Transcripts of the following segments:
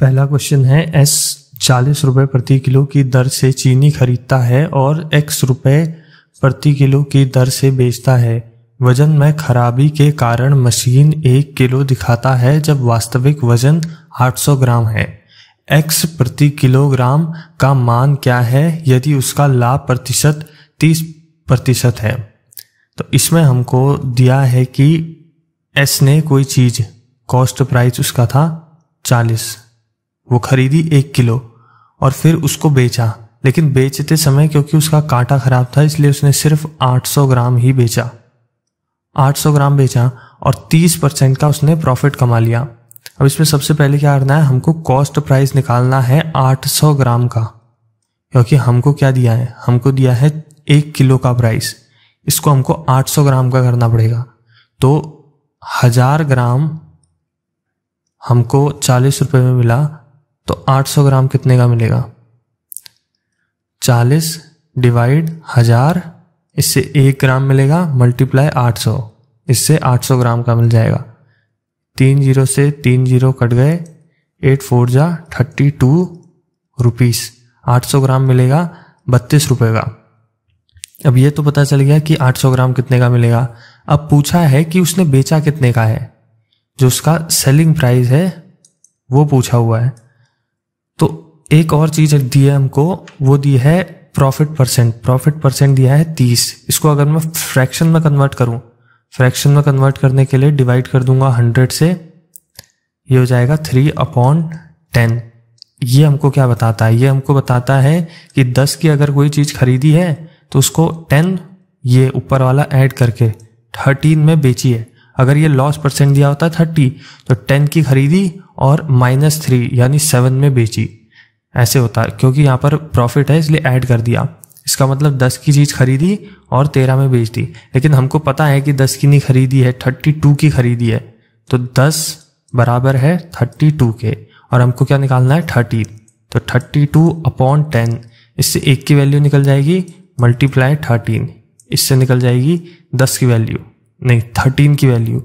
पहला क्वेश्चन है, एस 40 रुपये प्रति किलो की दर से चीनी खरीदता है और एक्स रुपये प्रति किलो की दर से बेचता है। वजन में खराबी के कारण मशीन 1 किलो दिखाता है जब वास्तविक वजन 800 ग्राम है। एक्स प्रति किलोग्राम का मान क्या है यदि उसका लाभ प्रतिशत 30% है। तो इसमें हमको दिया है कि एस ने कोई चीज़, कॉस्ट प्राइस उसका था 40, वो खरीदी 1 किलो और फिर उसको बेचा, लेकिन बेचते समय क्योंकि उसका कांटा खराब था इसलिए उसने सिर्फ 800 ग्राम ही बेचा। 800 ग्राम बेचा और 30% का उसने प्रॉफिट कमा लिया। अब इसमें सबसे पहले क्या करना है, हमको कॉस्ट प्राइस निकालना है 800 ग्राम का, क्योंकि हमको क्या दिया है, हमको दिया है 1 किलो का प्राइस, इसको हमको 800 ग्राम का करना पड़ेगा। तो 1000 ग्राम हमको 40 रुपये में मिला, तो 800 ग्राम कितने का मिलेगा, 40 डिवाइड 1000, इससे 1 ग्राम मिलेगा, मल्टीप्लाई 800, इससे 800 ग्राम का मिल जाएगा। 3 जीरो से 3 जीरो कट गए, 8 4 जा 32 रुपीस। 800 ग्राम मिलेगा 32 रुपये का। अब ये तो पता चल गया कि 800 ग्राम कितने का मिलेगा। अब पूछा है कि उसने बेचा कितने का है, जो उसका सेलिंग प्राइस है वो पूछा हुआ है। तो एक और चीज़ दी है हमको, वो दी है प्रॉफिट परसेंट। प्रॉफिट परसेंट दिया है 30। इसको अगर मैं फ्रैक्शन में कन्वर्ट करूं, फ्रैक्शन में कन्वर्ट करने के लिए डिवाइड कर दूंगा 100 से, ये हो जाएगा 3/10। ये हमको क्या बताता है, ये हमको बताता है कि 10 की अगर कोई चीज़ खरीदी है तो उसको 10 ये ऊपर वाला ऐड करके 13 में बेची है। अगर ये लॉस परसेंट दिया होता 30 तो 10 की खरीदी और -3 यानी 7 में बेची, ऐसे होता है। क्योंकि यहाँ पर प्रॉफिट है इसलिए ऐड कर दिया। इसका मतलब 10 की चीज़ खरीदी और 13 में बेच दी, लेकिन हमको पता है कि 10 की नहीं खरीदी है, 32 की खरीदी है। तो 10 बराबर है 32 के, और हमको क्या निकालना है 30। तो 32/10, इससे 1 की वैल्यू निकल जाएगी, मल्टीप्लाई 13, इससे निकल जाएगी 10 की वैल्यू, नहीं 13 की वैल्यू।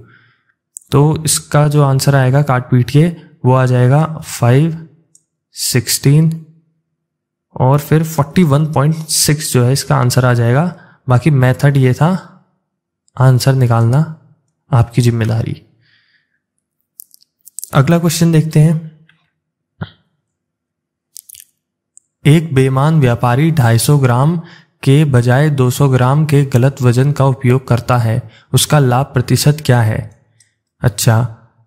तो इसका जो आंसर आएगा काट पीट के वो आ जाएगा 5, 16 और फिर 41.6 जो है इसका आंसर आ जाएगा। बाकी मेथड ये था, आंसर निकालना आपकी जिम्मेदारी। अगला क्वेश्चन देखते हैं। एक बेईमान व्यापारी 250 ग्राम के बजाय 200 ग्राम के गलत वजन का उपयोग करता है, उसका लाभ प्रतिशत क्या है। अच्छा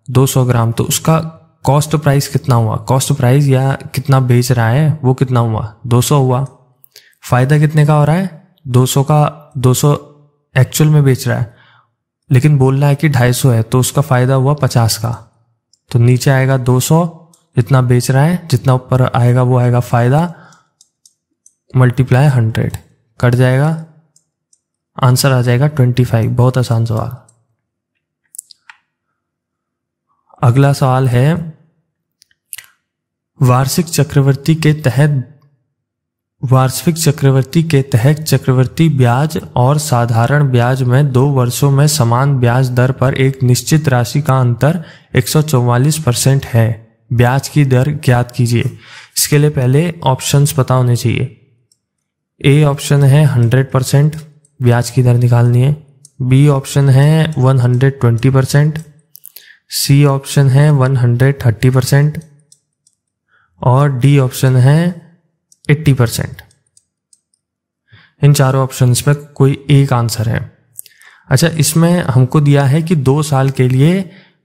200 ग्राम, तो उसका कॉस्ट प्राइस कितना हुआ, कॉस्ट प्राइस या कितना बेच रहा है वो कितना हुआ, 200 हुआ। फायदा कितने का हो रहा है, 200 का, 200 एक्चुअल में बेच रहा है, लेकिन बोल रहा है कि 250 है, तो उसका फायदा हुआ 50 का। तो नीचे आएगा 200 जितना बेच रहा है, जितना ऊपर आएगा वो आएगा फायदा, मल्टीप्लाई 100, कट जाएगा, आंसर आ जाएगा 25। बहुत आसान सवाल। अगला सवाल है, वार्षिक चक्रवृद्धि के तहत चक्रवृद्धि ब्याज और साधारण ब्याज में 2 वर्षों में समान ब्याज दर पर एक निश्चित राशि का अंतर 144% है। ब्याज की दर ज्ञात कीजिए। इसके लिए पहले ऑप्शंस पता होने चाहिए। ए ऑप्शन है 100% ब्याज की दर निकालनी है, बी ऑप्शन है 120%, सी ऑप्शन है 130% और डी ऑप्शन है 80%। इन चारों ऑप्शंस में कोई एक आंसर है। अच्छा, इसमें हमको दिया है कि 2 साल के लिए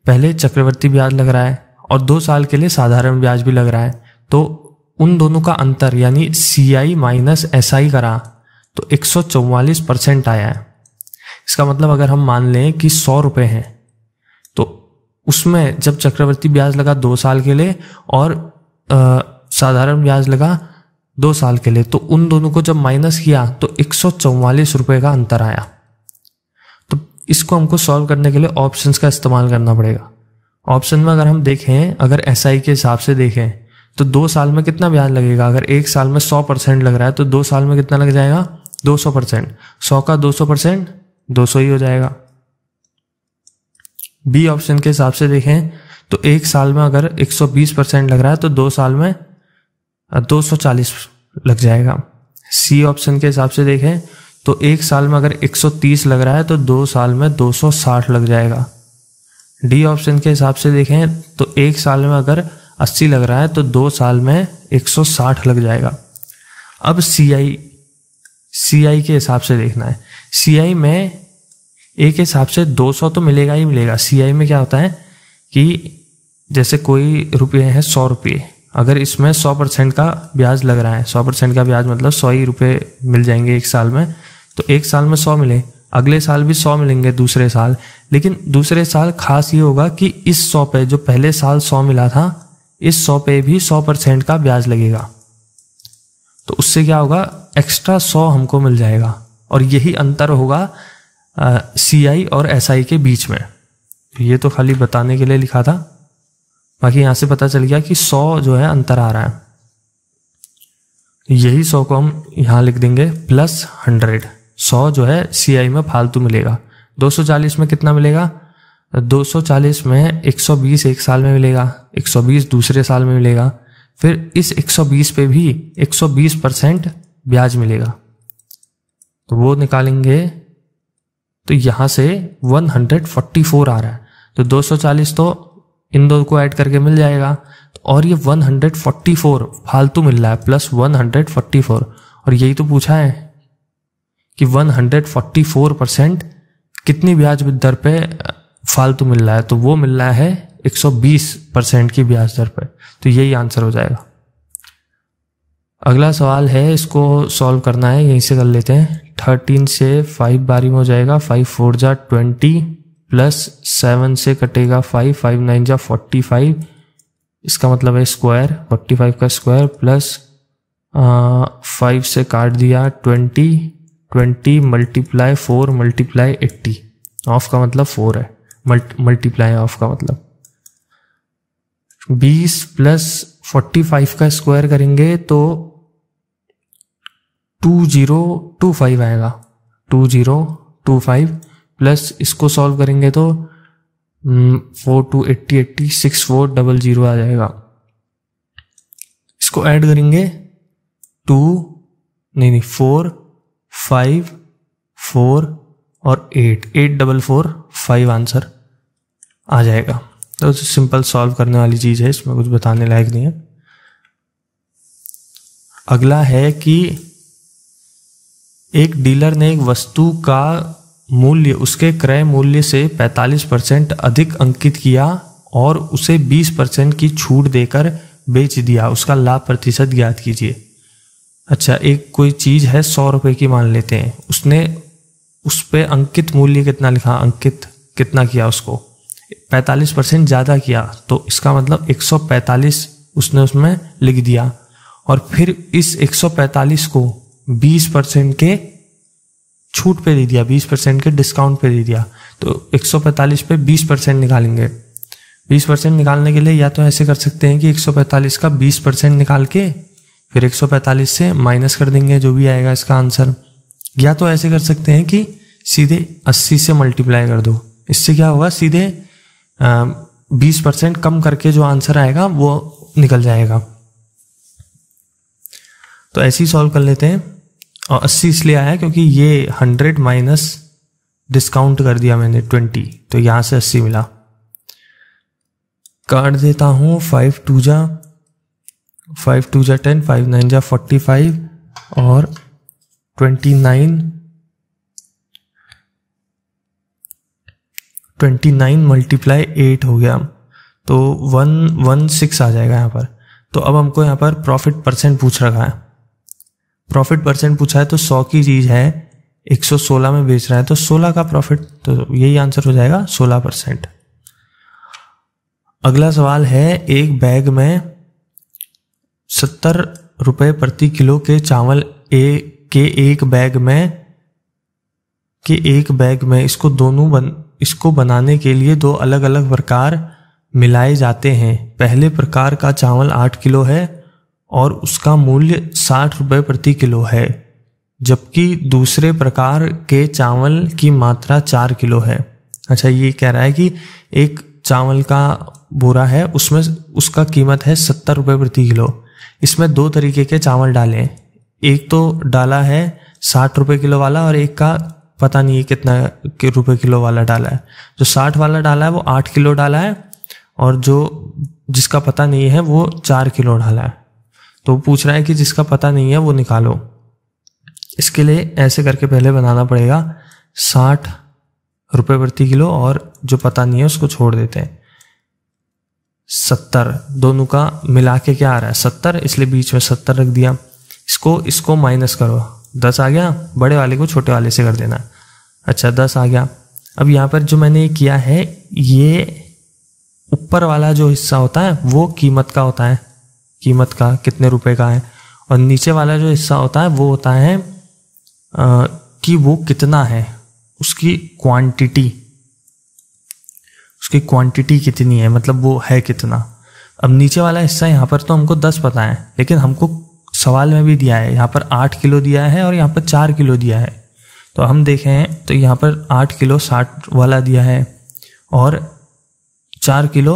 पहले चक्रवृद्धि ब्याज लग रहा है और 2 साल के लिए साधारण ब्याज भी लग रहा है, तो उन दोनों का अंतर यानी CI माइनस SI करा तो 144% आया है। इसका मतलब अगर हम मान लें कि 100 रुपये हैं, तो उसमें जब चक्रवृद्धि ब्याज लगा 2 साल के लिए और साधारण ब्याज लगा 2 साल के लिए, तो उन दोनों को जब माइनस किया तो 144 रुपये का अंतर आया। तो इसको हमको सॉल्व करने के लिए ऑप्शंस का इस्तेमाल करना पड़ेगा। ऑप्शन में अगर हम देखें, अगर SI के हिसाब से देखें तो 2 साल में कितना ब्याज लगेगा, अगर 1 साल में 100% लग रहा है तो 2 साल में कितना लग जाएगा, 200%। 100 का 200% 200 ही हो जाएगा। बी ऑप्शन के हिसाब से देखें तो एक साल में अगर 120% लग रहा है तो 2 साल में 240 लग जाएगा। सी ऑप्शन के हिसाब से देखें तो एक साल में अगर 130 लग रहा है तो 2 साल में 260 लग जाएगा। डी ऑप्शन के हिसाब से देखें तो एक साल में अगर 80 लग रहा है तो 2 साल में 160 लग जाएगा। अब CI के हिसाब से देखना है। CI में एक हिसाब से 200 तो मिलेगा ही मिलेगा। CI में क्या होता है कि जैसे कोई रुपये हैं 100 रुपये, अगर इसमें 100% का ब्याज लग रहा है, 100% का ब्याज मतलब 100 ही रुपये मिल जाएंगे एक साल में, तो एक साल में 100 मिले, अगले साल भी 100 मिलेंगे दूसरे साल। लेकिन दूसरे साल खास ये होगा कि इस 100 पे जो पहले साल 100 मिला था, इस 100 पे भी 100% का ब्याज लगेगा। तो उससे क्या होगा, एक्स्ट्रा 100 हमको मिल जाएगा। और यही अंतर होगा CI और SI के बीच में। ये तो खाली बताने के लिए लिखा था, बाकी यहाँ से पता चल गया कि 100 जो है अंतर आ रहा है। यही 100 को हम यहाँ लिख देंगे प्लस 100। 100 जो है CI में फालतू मिलेगा। 240 में कितना मिलेगा, 240 में 120 एक साल में मिलेगा, 120 दूसरे साल में मिलेगा, फिर इस 120 पे भी 120% ब्याज मिलेगा। तो वो निकालेंगे तो यहाँ से 144 आ रहा है। तो 240 तो इन दो को ऐड करके मिल जाएगा, और ये 144 फालतू मिल रहा है, प्लस 144। और यही तो पूछा है कि 144% कितनी ब्याज दर पे फालतू मिल रहा है, तो वो मिल रहा है 120% की ब्याज दर पे। तो यही आंसर हो जाएगा। अगला सवाल है, इसको सॉल्व करना है, यहीं से कर लेते हैं। 13 से 5 बारी में हो जाएगा, 5 4 जा 20 प्लस 7 से कटेगा 5, 5 9 जा 45, इसका मतलब है स्क्वायर, 45 का स्क्वायर, प्लस 5 से काट दिया 20 मल्टीप्लाई 4 मल्टीप्लाई 80, ऑफ का मतलब 4 है, मल्टीप्लाई ऑफ का मतलब 20 प्लस 45 का स्क्वायर करेंगे तो 2025 आएगा। 2025 प्लस इसको सॉल्व करेंगे तो 4 2 80 80 6400 आ जाएगा। इसको ऐड करेंगे 4 5 4 और 84445 आंसर आ जाएगा। तो सिंपल सॉल्व करने वाली चीज है, इसमें कुछ बताने लायक नहीं है। अगला है कि एक डीलर ने एक वस्तु का मूल्य उसके क्रय मूल्य से 45% अधिक अंकित किया और उसे 20% की छूट देकर बेच दिया। उसका लाभ प्रतिशत ज्ञात कीजिए। अच्छा, एक कोई चीज है 100 रुपए की मान लेते हैं, उसने उस पे अंकित मूल्य कितना लिखा, अंकित कितना किया, उसको 45% ज़्यादा किया, तो इसका मतलब 145 उसने उसमें लिख दिया, और फिर इस 145 को 20% के छूट पे दे दिया, 20% के डिस्काउंट पे दे दिया। तो 145 पे 20% निकालेंगे। 20% निकालने के लिए या तो ऐसे कर सकते हैं कि 145 का 20% निकाल के फिर 145 से माइनस कर देंगे, जो भी आएगा इसका आंसर। या तो ऐसे कर सकते हैं कि सीधे 80 से मल्टीप्लाई कर दो। इससे क्या होगा, सीधे 20% कम करके जो आंसर आएगा वो निकल जाएगा। तो ऐसे ही सॉल्व कर लेते हैं। और 80 इसलिए आया क्योंकि ये 100 माइनस डिस्काउंट कर दिया मैंने 20, तो यहां से 80 मिला। काट देता हूं, 5 2 जा 10, 5 9 जा 45 और 29 मल्टीप्लाई 8 हो गया, तो 116 आ जाएगा यहाँ पर। तो अब हमको यहाँ पर प्रॉफिट परसेंट पूछ रखा है। प्रॉफिट परसेंट पूछा है तो 100 की चीज है 116 में बेच रहा है, तो 16 का प्रॉफिट, तो यही आंसर हो जाएगा 16%। अगला सवाल है, एक बैग में 70 रुपए प्रति किलो के चावल एक बैग में इसको बनाने के लिए 2 अलग अलग प्रकार मिलाए जाते हैं। पहले प्रकार का चावल 8 किलो है और उसका मूल्य 60 रुपए प्रति किलो है, जबकि दूसरे प्रकार के चावल की मात्रा 4 किलो है। अच्छा, ये कह रहा है कि एक चावल का बोरा है, उसमें उसका कीमत है 70 रुपये प्रति किलो। इसमें दो तरीके के चावल डाले हैं, एक तो डाला है 60 रुपये किलो वाला और एक का पता नहीं है कितना रुपये किलो वाला डाला है। जो 60 वाला डाला है वो 8 किलो डाला है और जो जिसका पता नहीं है वो 4 किलो डाला है। तो पूछ रहा है कि जिसका पता नहीं है वो निकालो। इसके लिए ऐसे करके पहले बनाना पड़ेगा 60 रुपये प्रति किलो और जो पता नहीं है उसको छोड़ देते हैं। 70 दोनों का मिला के क्या आ रहा है 70, इसलिए बीच में 70 रख दिया। इसको माइनस करो, 10 आ गया, बड़े वाले को छोटे वाले से कर देना। अच्छा 10 आ गया। अब यहाँ पर जो मैंने किया है, ये ऊपर वाला जो हिस्सा होता है वो कीमत का होता है, कीमत का कितने रुपए का है, और नीचे वाला जो हिस्सा होता है वो होता है कि वो कितना है, उसकी क्वांटिटी कितनी है, मतलब वो है कितना। अब नीचे वाला हिस्सा यहाँ पर तो हमको 10 पता है, लेकिन हमको सवाल में भी दिया है, यहाँ पर 8 किलो दिया है और यहाँ पर 4 किलो दिया है। तो हम देखें तो यहाँ पर 8 किलो 60 वाला दिया है और 4 किलो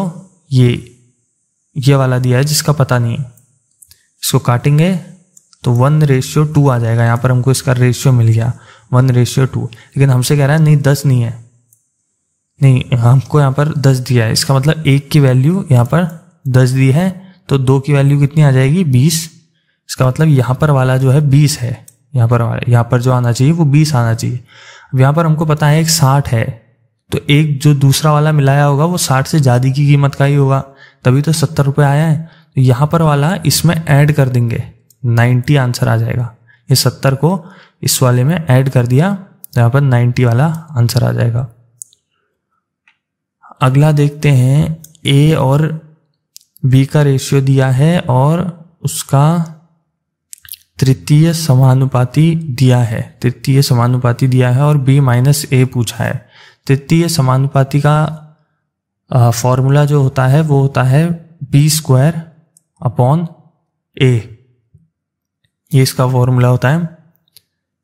ये वाला दिया है जिसका पता नहीं है। इसको काटेंगे तो 1:2 आ जाएगा। यहाँ पर हमको इसका रेशियो मिल गया 1:2, लेकिन हमसे कह रहा है नहीं 10 नहीं है, नहीं हमको यहाँ पर 10 दिया है। इसका मतलब 1 की वैल्यू यहाँ पर 10 दी है, तो 2 की वैल्यू कितनी आ जाएगी 20। इसका मतलब यहाँ पर वाला जो है 20 है, यहाँ पर जो आना चाहिए वो 20 आना चाहिए। अब यहाँ पर हमको पता है एक 60 है, तो एक जो दूसरा वाला मिलाया होगा वो 60 से ज़्यादा की कीमत का ही होगा, तभी तो 70 रुपये आया है। तो यहाँ पर वाला इसमें ऐड कर देंगे, 90 आंसर आ जाएगा। ये 70 को इस वाले में ऐड कर दिया तो यहाँ पर 90 वाला आंसर आ जाएगा। अगला देखते हैं, ए और बी का रेशियो दिया है और उसका तृतीय समानुपाती दिया है और b माइनस ए पूछा है। तृतीय समानुपाती का फॉर्मूला जो होता है वो होता है b² अपॉन a, ये इसका फॉर्मूला होता है।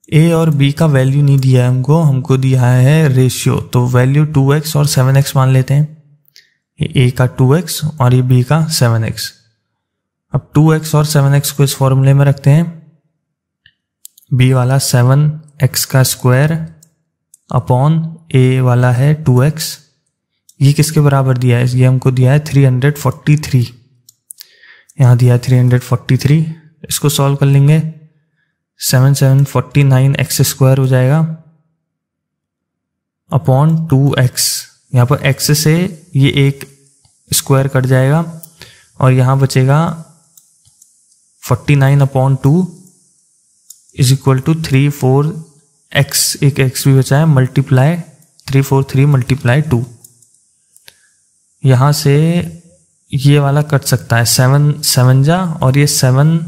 a और b का वैल्यू नहीं दिया है हमको दिया है रेशियो, तो वैल्यू 2x और 7x मान लेते हैं। ये a का 2x और ये b का 7x। अब 2x और 7x को इस फॉर्मूले में रखते हैं, b वाला 7x का स्क्वायर अपॉन a वाला है 2x। ये किसके बराबर दिया है, ये हमको दिया है 343, यहाँ दिया है 343। इसको सॉल्व कर लेंगे, 749x² हो जाएगा अपॉन 2x। यहाँ पर x से ये एक स्क्वायर कट जाएगा और यहाँ बचेगा 49/2 इज इक्वल टू 34x, एक x भी बचा है, मल्टीप्लाई 343 मल्टीप्लाई 2। यहाँ से ये वाला कट सकता है, 7 जा और ये 7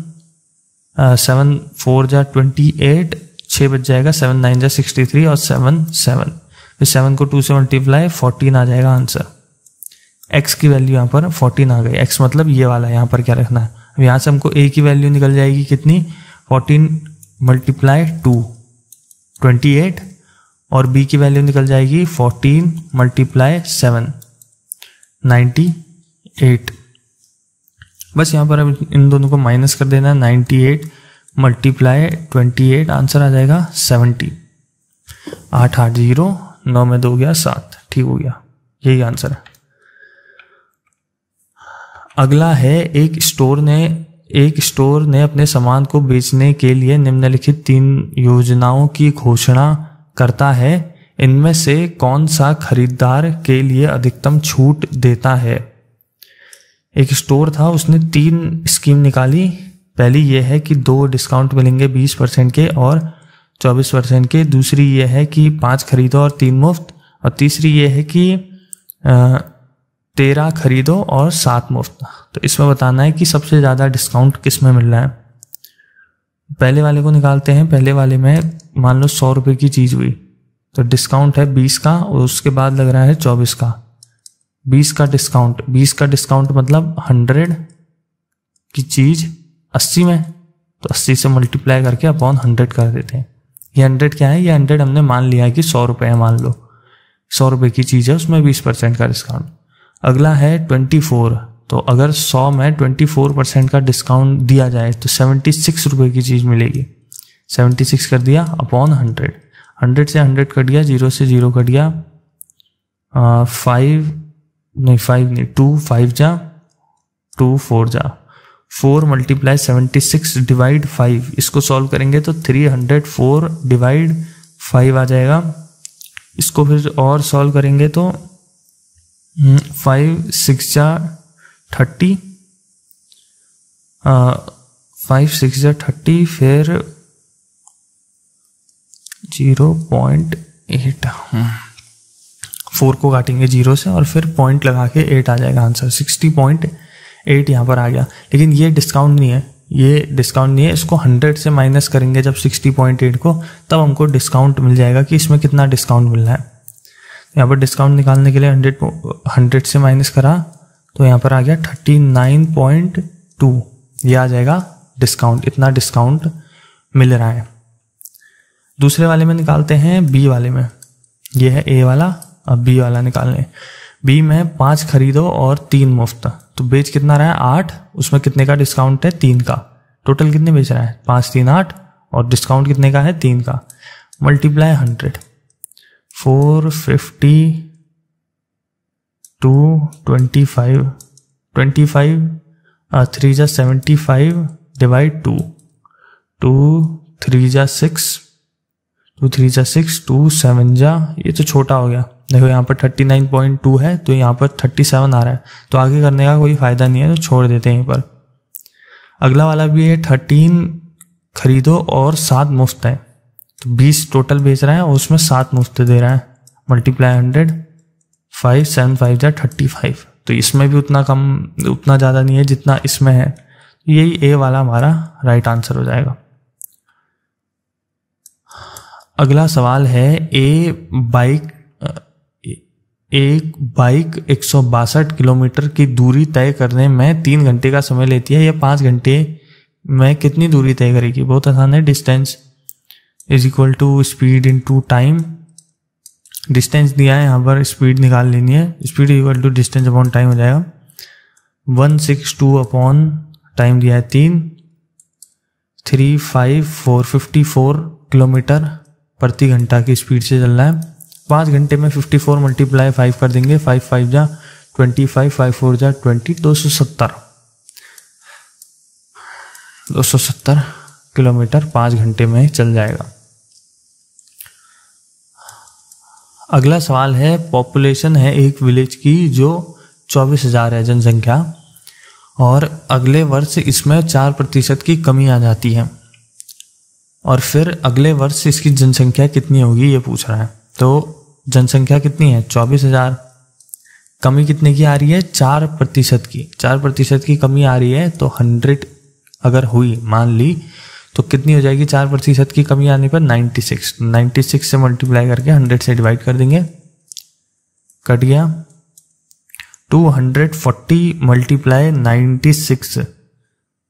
4 जा 28, 6 बच जाएगा, 7 9 जा 63 और 7 फिर 7 को 2 से मल्टीप्लाई 14 आ जाएगा आंसर। x की वैल्यू यहाँ पर 14 आ गई, x मतलब ये वाला यहाँ पर क्या रखना है। अब यहाँ से हमको a की वैल्यू निकल जाएगी कितनी, 14 मल्टीप्लाई 2 28 और b की वैल्यू निकल जाएगी 14 मल्टीप्लाई 7 98। बस यहाँ पर अब इन दोनों को माइनस कर देना, 98 मल्टीप्लाई 28 आंसर आ जाएगा 70। 8 8 0 9 में 2 गया 7, ठीक हो गया, यही आंसर है। अगला है, एक स्टोर ने अपने सामान को बेचने के लिए निम्नलिखित 3 योजनाओं की घोषणा करता है, इनमें से कौन सा खरीदार के लिए अधिकतम छूट देता है। एक स्टोर था, उसने 3 स्कीम निकाली। पहली ये है कि 2 डिस्काउंट मिलेंगे 20% के और 24% के। दूसरी ये है कि 5 खरीदो और 3 मुफ्त। और तीसरी ये है कि 13 खरीदो और 7 मुफ्त। तो इसमें बताना है कि सबसे ज़्यादा डिस्काउंट किस में मिल रहा है। पहले वाले को निकालते हैं। पहले वाले में मान लो 100 रुपये की चीज़ हुई तो डिस्काउंट है 20 का और उसके बाद लग रहा है 24 का। 20 का डिस्काउंट मतलब 100 की चीज़ 80 में, तो 80 से मल्टीप्लाई करके अपॉन 100 कर देते हैं। ये 100 क्या है, ये 100 हमने मान लिया है कि 100 रुपये है। मान लो 100 रुपये की चीज़ है, उसमें 20% का डिस्काउंट। अगला है 24। तो अगर 100 में 24% का डिस्काउंट दिया जाए तो 76 रुपये की चीज़ मिलेगी। 76 कर दिया अपॉन 100, 100 से 100 कट गया, 0 से 0 कट गया, 5 नहीं 2 5 जा 2 4 जा 4 मल्टीप्लाई 76 डिवाइड 5, इसको सॉल्व करेंगे तो 304 डिवाइड 5 आ जाएगा। इसको फिर और सॉल्व करेंगे तो 5 6 जा 30, 5 6 जा 30, फिर 0.8, 4 को काटेंगे 0 से और फिर पॉइंट लगा के 8 आ जाएगा आंसर। 60.8 यहाँ पर आ गया। लेकिन ये डिस्काउंट नहीं है, ये डिस्काउंट नहीं है, इसको 100 से माइनस करेंगे जब 60.8 को, तब हमको डिस्काउंट मिल जाएगा कि इसमें कितना डिस्काउंट मिल रहा है। यहाँ पर डिस्काउंट निकालने के लिए 100 से माइनस करा तो यहाँ पर आ गया 39.2, ये आ जाएगा डिस्काउंट, इतना डिस्काउंट मिल रहा है। दूसरे वाले में निकालते हैं, बी वाले में। ये है ए वाला, अब बी वाला निकालने। बी में 5 खरीदो और 3 मुफ्त, तो बेच कितना रहा है 8, उसमें कितने का डिस्काउंट है 3 का, टोटल कितने बेच रहा है 5 3 8 और डिस्काउंट कितने का है 3 का, मल्टीप्लाई 100, 450 2 25 25 3 जा 75 डिवाइड 2 2 3 जा 6 2 3 जा 6 2 7 जा, ये तो छोटा हो गया। देखो यहाँ पर 39.2 है तो यहाँ पर 37 आ रहा है, तो आगे करने का कोई फायदा नहीं है, तो छोड़ देते हैं यहीं पर। अगला वाला भी है 13 खरीदो और 7 मुफ्त है, तो 20 टोटल बेच रहा है और उसमें 7 मुफ्त दे रहा है, मल्टीप्लाई 100, 5 7 5 जा 35, तो इसमें भी उतना ज़्यादा नहीं है जितना इसमें है। यही ए वाला हमारा राइट आंसर हो जाएगा। अगला सवाल है, एक बाइक 162 किलोमीटर की दूरी तय करने में 3 घंटे का समय लेती है, यह 5 घंटे में कितनी दूरी तय करेगी। बहुत आसान है, distance is equal to speed into time. Distance दिया है, यहाँ पर स्पीड निकाल लेनी है, speed equal to distance upon time हो जाएगा। 162 अपॉन टाइम दिया है 3, 454 किलोमीटर प्रति घंटा की स्पीड से चल रहा है। 5 घंटे में 54 मल्टीप्लाई 5 कर देंगे, 5 5 जा 25, 5 4 जा 20, 270 किलोमीटर 5 घंटे में चल जाएगा। अगला सवाल है, पॉपुलेशन है एक विलेज की जो 24,000 है जनसंख्या, और अगले वर्ष इसमें 4% की कमी आ जाती है, और फिर अगले वर्ष इसकी जनसंख्या कितनी होगी ये पूछ रहा है। तो जनसंख्या कितनी है 24,000, कमी कितने की आ रही है 4% की, 4% की कमी आ रही है, तो 100 अगर हुई मान ली तो कितनी हो जाएगी 4% की कमी आने पर 96 से मल्टीप्लाई करके 100 से डिवाइड कर देंगे, कट गया 240 मल्टीप्लाई 96,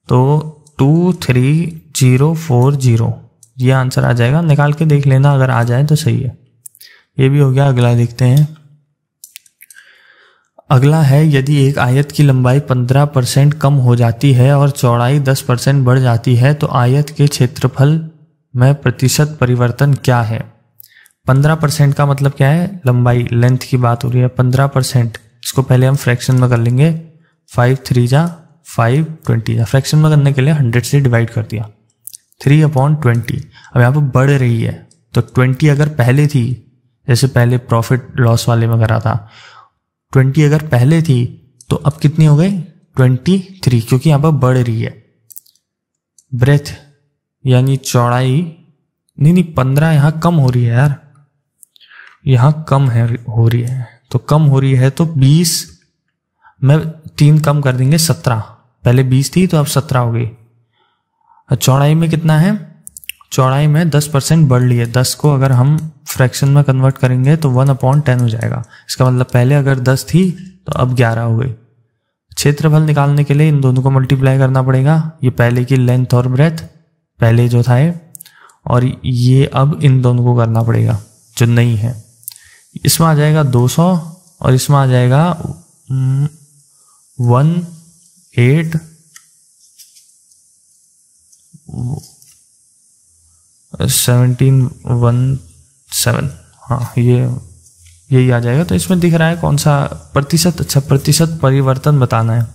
तो 23040, ये आंसर आ जाएगा। निकाल के देख लेना, अगर आ जाए तो सही है। ये भी हो गया। अगला देखते हैं। अगला है, यदि एक आयत की लंबाई 15% कम हो जाती है और चौड़ाई 10% बढ़ जाती है तो आयत के क्षेत्रफल में प्रतिशत परिवर्तन क्या है। 15% का मतलब क्या है, लंबाई लेंथ की बात हो रही है। 15%, इसको पहले हम फ्रैक्शन में कर लेंगे। 5 3 जा 5 20 जा, फ्रैक्शन में करने के लिए 100 से डिवाइड कर दिया, 3/20। अब यहाँ पर बढ़ रही है, तो 20 अगर पहले थी, जैसे पहले प्रॉफिट लॉस वाले में करा था, 20 अगर पहले थी तो अब कितनी हो गई 23, क्योंकि यहाँ पर बढ़ रही है। ब्रेथ यानी चौड़ाई, नहीं 15 यहाँ कम हो रही है यार, यहाँ कम है हो रही है, तो कम हो रही है तो 20 में 3 कम कर देंगे 17, पहले 20 थी तो अब 17 हो गई। चौड़ाई में कितना है, चौड़ाई में 10% बढ़ ली है। 10 को अगर हम फ्रैक्शन में कन्वर्ट करेंगे तो 1/10 हो जाएगा। इसका मतलब पहले अगर 10 थी तो अब 11 हो गई। क्षेत्रफल निकालने के लिए इन दोनों को मल्टीप्लाई करना पड़ेगा। ये पहले की लेंथ और ब्रेथ, पहले जो था, और ये अब इन दोनों को करना पड़ेगा जो नहीं है। इसमें आ जाएगा 200 और इसमें आ जाएगा 1717, हाँ यही आ जाएगा। तो इसमें दिख रहा है कौन सा प्रतिशत, अच्छा प्रतिशत परिवर्तन बताना है।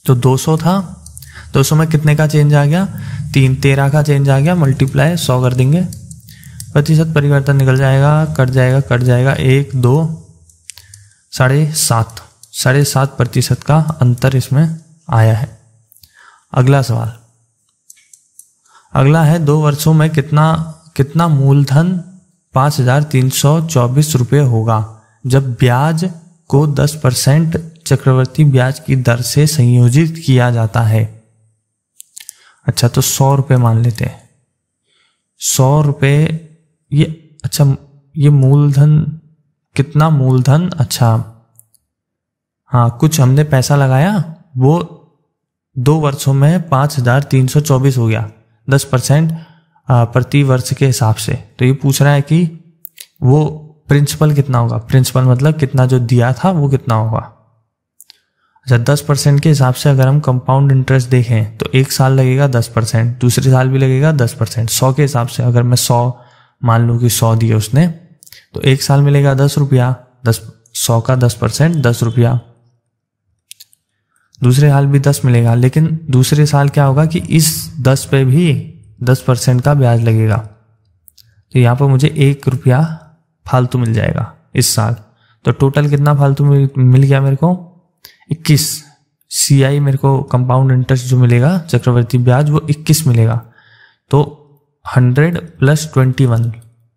तो 200 था, 200 में कितने का चेंज आ गया, 13 का चेंज आ गया, मल्टीप्लाई 100 कर देंगे, प्रतिशत परिवर्तन निकल जाएगा, कट जाएगा 1 2 7.5 प्रतिशत का अंतर इसमें आया है। अगला सवाल, अगला है 2 वर्षों में कितना मूलधन 5,324 रुपये होगा जब ब्याज को 10% चक्रवर्ती ब्याज की दर से संयोजित किया जाता है। अच्छा, तो 100 रुपये मान लेते हैं। 100 रुपये ये, अच्छा ये मूलधन, कितना मूलधन, अच्छा हाँ कुछ हमने पैसा लगाया, वो 2 वर्षों में 5,324 हो गया 10% प्रति वर्ष के हिसाब से। तो ये पूछ रहा है कि वो प्रिंसिपल कितना होगा, प्रिंसिपल मतलब कितना जो दिया था वो कितना होगा। अच्छा, 10% के हिसाब से अगर हम कंपाउंड इंटरेस्ट देखें तो 1 साल लगेगा 10%, दूसरे साल भी लगेगा 10%। 100 के हिसाब से अगर मैं 100 मान लूँ कि 100 दिए उसने, तो 1 साल मिलेगा 10 रुपया, 100 का 10% 10 रुपया, दूसरे साल भी 10 मिलेगा। लेकिन दूसरे साल क्या होगा कि इस 10 पे भी 10% का ब्याज लगेगा, तो यहाँ पर मुझे 1 रुपया फालतू मिल जाएगा इस साल। तो टोटल कितना फालतू मिल गया मेरे को, 21। CI मेरे को कंपाउंड इंटरेस्ट जो मिलेगा, चक्रवर्ती ब्याज, वो 21 मिलेगा। तो 100 + 21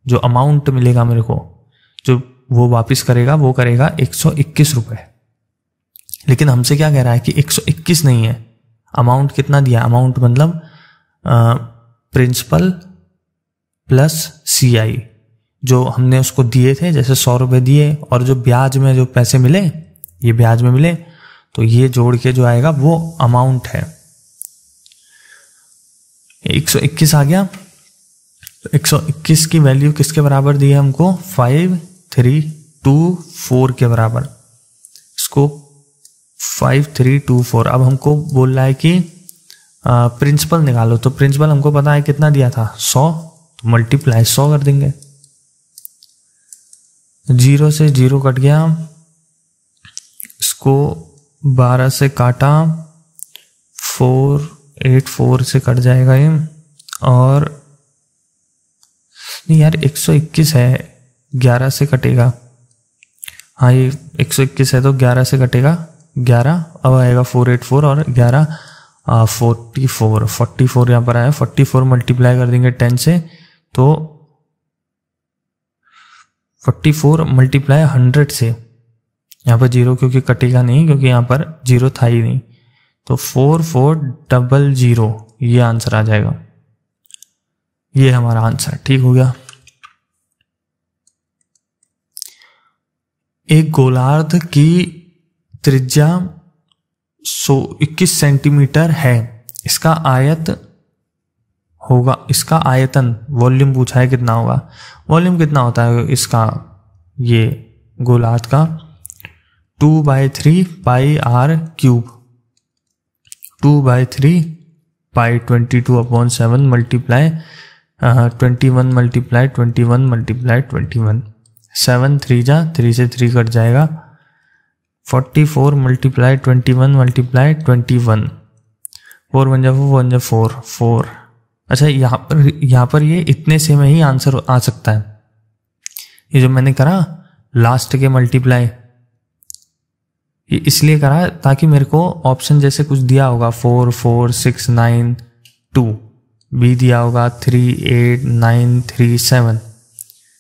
जो अमाउंट मिलेगा मेरे को, जो वो वापस करेगा, वो करेगा 121 रुपये। लेकिन हमसे क्या कह रहा है कि 121 नहीं है, अमाउंट कितना दिया, अमाउंट मतलब प्रिंसिपल प्लस CI जो हमने उसको दिए थे, जैसे 100 रुपये दिए और जो ब्याज में जो पैसे मिले, ये ब्याज में मिले, तो ये जोड़ के जो आएगा वो अमाउंट है। 121 आ गया। तो 121 की वैल्यू किसके बराबर दी है हमको, 5324 के बराबर। इसको 5324, अब हमको बोल रहा है कि प्रिंसिपल निकालो। तो प्रिंसिपल हमको पता है कितना दिया था, 100, तो मल्टीप्लाई 100 कर देंगे। 0 से 0 कट गया, इसको 12 से काटा, 484 से कट जाएगा ये, और नहीं यार 121 है, 11 से कटेगा, हाँ ये 121 है तो 11 से कटेगा, 11 अब आएगा 484 और 11 44 यहाँ पर आया। 44 मल्टीप्लाई कर देंगे 10 से, तो 44 मल्टीप्लाई 100 से, यहाँ पर 0 क्योंकि कटेगा नहीं, क्योंकि यहाँ पर 0 था ही नहीं, तो 4400 ये आंसर आ जाएगा। ये हमारा आंसर ठीक हो गया। एक गोलार्ध की त्रिज्या 121 सेंटीमीटर है, इसका आयत होगा, इसका आयतन वॉल्यूम पूछा है कितना होगा। वॉल्यूम कितना होता है इसका, ये गोलार्ध का 2/3 पाई r³ 2/3 पाई 22/7 मल्टीप्लाई 21 मल्टीप्लाई 21 मल्टीप्लाई 21, 7 3 जा 3 से 3 कट जाएगा, 44 मल्टीप्लाई 21 मल्टीप्लाई 21, 4 1 जा 4 4। अच्छा, यहाँ पर ये इतने से में ही आंसर आ सकता है। ये जो मैंने करा लास्ट के मल्टीप्लाई, ये इसलिए करा ताकि मेरे को ऑप्शन जैसे कुछ दिया होगा 4 4 6 9 2, बी दिया होगा 3 8 9 3 7,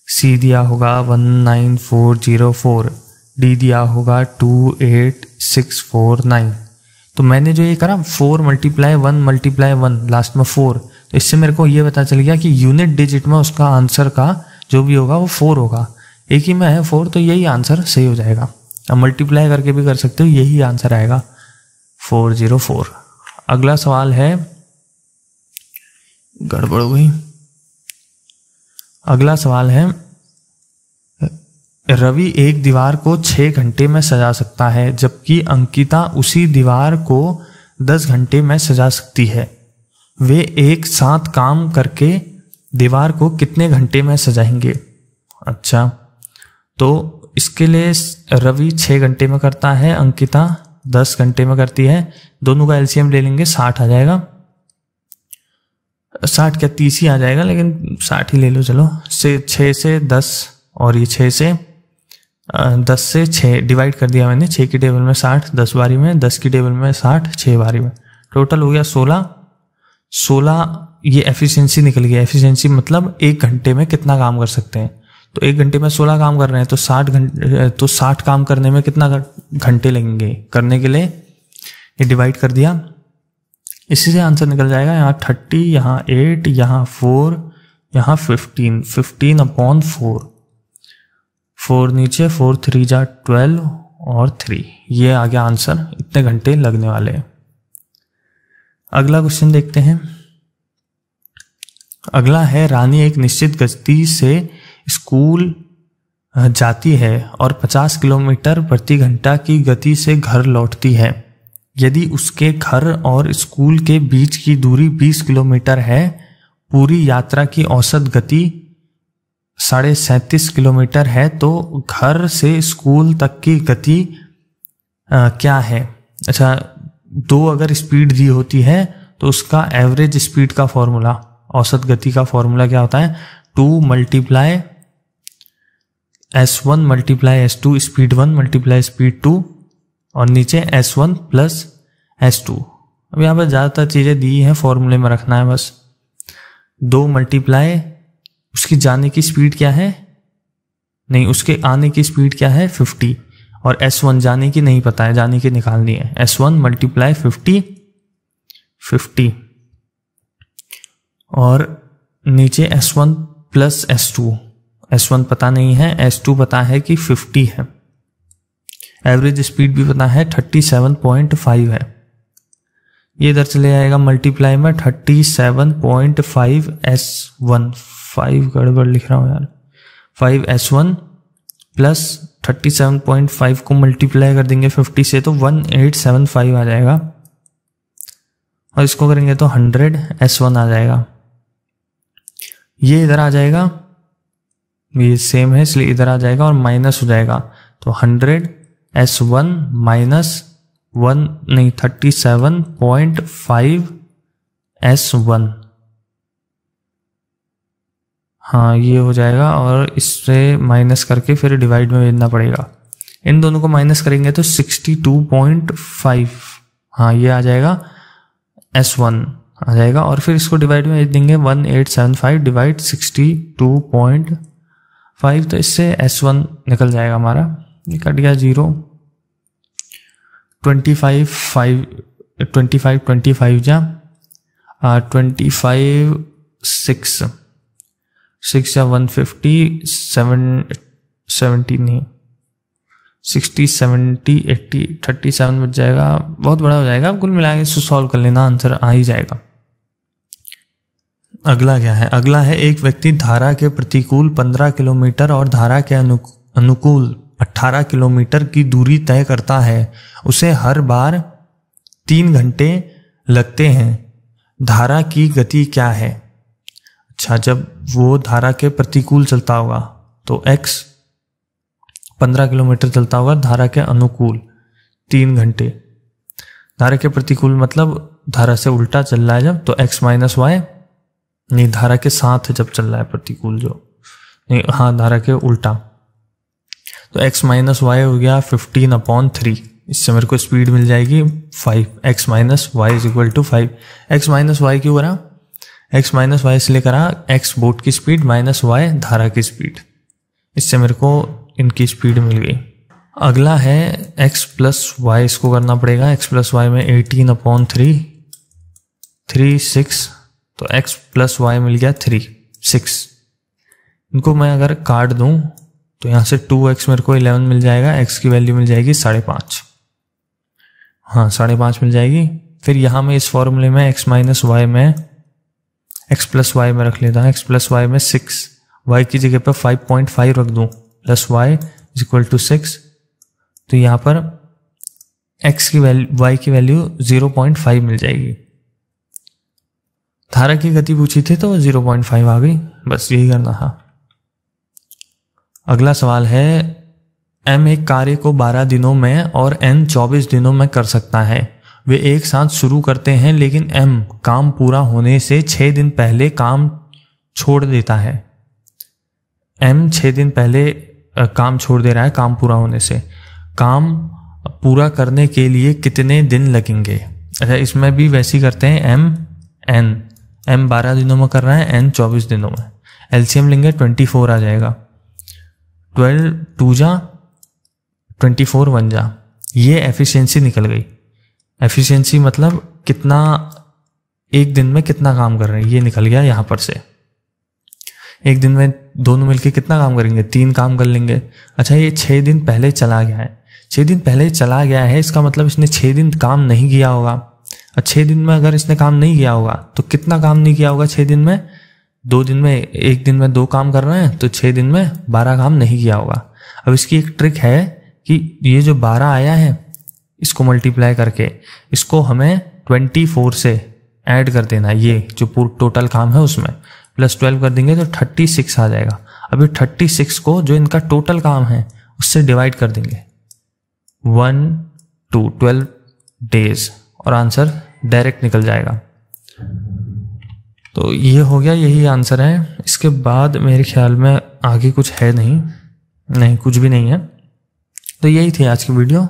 सी दिया होगा 1 9 4 0 4, डी दिया होगा 2 8 6 4 9। तो मैंने जो ये करा 4 मल्टीप्लाई 1 मल्टीप्लाई 1 लास्ट में 4, तो इससे मेरे को ये पता चल गया कि यूनिट डिजिट में उसका आंसर का जो भी होगा वो 4 होगा। एक ही में है 4, तो यही आंसर सही हो जाएगा। अब मल्टीप्लाई करके भी कर सकते हो, यही आंसर आएगा 404। अगला सवाल है, गड़बड़ हो गई। अगला सवाल है, रवि एक दीवार को 6 घंटे में सजा सकता है, जबकि अंकिता उसी दीवार को 10 घंटे में सजा सकती है। वे एक साथ काम करके दीवार को कितने घंटे में सजाएंगे? अच्छा, तो इसके लिए रवि 6 घंटे में करता है, अंकिता 10 घंटे में करती है। दोनों का एलसीएम ले लेंगे, 60 आ जाएगा। 60 क्या 30 ही आ जाएगा, लेकिन 60 ही ले लो चलो। 6 से 10 और ये 6 से 10 से 6 डिवाइड कर दिया मैंने। 6 की टेबल में 60, 10 बारी में, 10 की टेबल में 60, 6 बारी में, टोटल हो गया 16। ये एफिशिएंसी निकल गया। एफिशिएंसी मतलब 1 घंटे में कितना काम कर सकते हैं। तो 1 घंटे में 16 काम कर रहे हैं, तो 60 काम करने में कितना घंटे लगेंगे करने के लिए, ये डिवाइड कर दिया। इसी से आंसर निकल जाएगा। यहाँ 30, यहाँ 8, यहाँ 4, यहाँ 15/4। 4 नीचे, 4 3 जा 12 और 3, ये आ गया आंसर। इतने घंटे लगने वाले हैं। अगला क्वेश्चन देखते हैं। अगला है, रानी एक निश्चित गति से स्कूल जाती है और 50 किलोमीटर प्रति घंटा की गति से घर लौटती है। यदि उसके घर और स्कूल के बीच की दूरी 20 किलोमीटर है, पूरी यात्रा की औसत गति 37.5 किलोमीटर है, तो घर से स्कूल तक की गति क्या है? अच्छा, 2 अगर स्पीड दी होती है तो उसका एवरेज स्पीड का फॉर्मूला, औसत गति का फॉर्मूला क्या होता है? 2 × S1 × S2, स्पीड 1 × स्पीड 2, और नीचे S1 + S2। अब यहाँ पर ज़्यादातर चीज़ें दी हैं, फॉर्मूले में रखना है बस। 2 × उसकी जाने की स्पीड क्या है, नहीं उसके आने की स्पीड क्या है 50, और S1 जाने की नहीं पता है, जाने की निकालनी है। S1 × 50, और नीचे S1 + S2। S1 पता नहीं है, S2 पता है कि 50 है। एवरेज स्पीड भी पता है 37.5 है। ये इधर चले जाएगा मल्टीप्लाई में 37.5 S1, 5 गड़बड़ लिख रहा हूँ यार, 5 S1 प्लस 37.5 को मल्टीप्लाई कर देंगे 50 से तो 1875 आ जाएगा, और इसको करेंगे तो 100 S1 आ जाएगा। ये इधर आ जाएगा, ये सेम है इसलिए इधर आ जाएगा और माइनस हो जाएगा, तो 100 S1 माइनस 37.5 S1, हाँ ये हो जाएगा, और इससे माइनस करके फिर डिवाइड में भेजना पड़ेगा। इन दोनों को माइनस करेंगे तो 62.5, हाँ ये आ जाएगा S1 आ जाएगा, और फिर इसको डिवाइड में भेज देंगे 1875 डिवाइड 62.5, तो इससे S1 निकल जाएगा हमारा। ये कट गया 0, 25 जा 25 6 या 150 70 नहीं 60 70 80 37 बच जाएगा, बहुत बड़ा हो जाएगा। कुल मिलाकर इसको सॉल्व कर लेना, आंसर आ ही जाएगा। अगला क्या है? अगला है, एक व्यक्ति धारा के प्रतिकूल 15 किलोमीटर और धारा के अनुकूल 18 किलोमीटर की दूरी तय करता है। उसे हर बार 3 घंटे लगते हैं। धारा की गति क्या है? अच्छा, जब वो धारा के प्रतिकूल चलता होगा तो x 15 किलोमीटर चलता होगा, धारा के अनुकूल 3 घंटे। धारा के प्रतिकूल मतलब धारा से उल्टा चल रहा है जब, तो x - y, नहीं धारा के साथ जब चल रहा है प्रतिकूल जो, नहीं हाँ धारा के उल्टा, तो x - y हो गया 15/3। इससे मेरे को स्पीड मिल जाएगी 5, x - y = 5। x - y क्यों करा? x - y इसलिए करा, x बोट की स्पीड माइनस y धारा की स्पीड, इससे मेरे को इनकी स्पीड मिल गई। अगला है x + y, इसको करना पड़ेगा। x + y में 18/3 3 6, तो x + y मिल गया 3 6। इनको मैं अगर काट दूं तो यहाँ से 2x मेरे को 11 मिल जाएगा, x की वैल्यू मिल जाएगी 5.5, हाँ 5.5 मिल जाएगी। फिर यहाँ में इस फॉर्मूले में x - y में x + y में रख लेता हूँ, x + y में 6, y की जगह पर 5.5 रख दूँ, plus y is equal to 6, तो यहाँ पर x की वैल्यू, y की वैल्यू 0.5 मिल जाएगी। धारा की गति पूछी थी तो 0.5 आ गई, बस यही करना था। अगला सवाल है m एक कार्य को 12 दिनों में और n 24 दिनों में कर सकता है। वे एक साथ शुरू करते हैं लेकिन m काम पूरा होने से 6 दिन पहले काम छोड़ देता है। m 6 दिन पहले काम छोड़ दे रहा है काम पूरा होने से। काम पूरा करने के लिए कितने दिन लगेंगे? अच्छा, इसमें भी वैसे ही करते हैं m 12 दिनों में कर रहा है, n 24 दिनों में। एलसीएम लेंगे 24 आ जाएगा। 12 2 जा 24 1 जा, ये एफिशिएंसी निकल गई। एफिशिएंसी मतलब कितना एक दिन में कितना काम कर रहे हैं, ये निकल गया यहाँ पर से। एक दिन में दोनों मिलके कितना काम करेंगे? 3 काम कर लेंगे। अच्छा, ये 6 दिन पहले चला गया है। 6 दिन पहले चला गया है, इसका मतलब इसने 6 दिन काम नहीं किया होगा। और 6 दिन में अगर इसने काम नहीं किया होगा तो कितना काम नहीं किया होगा 6 दिन में? 2 दिन में, एक दिन में 2 काम कर रहे हैं तो 6 दिन में 12 काम नहीं किया होगा। अब इसकी एक ट्रिक है कि ये जो 12 आया है इसको मल्टीप्लाई करके इसको हमें 24 से ऐड कर देना। ये जो पूरा टोटल काम है उसमें प्लस 12 कर देंगे तो 36 आ जाएगा। अभी 36 को जो इनका टोटल काम है उससे डिवाइड कर देंगे 1 to 12 डेज और आंसर डायरेक्ट निकल जाएगा। तो ये हो गया, यही आंसर है। इसके बाद मेरे ख्याल में आगे कुछ है नहीं, कुछ भी नहीं है। तो यही थी आज की वीडियो।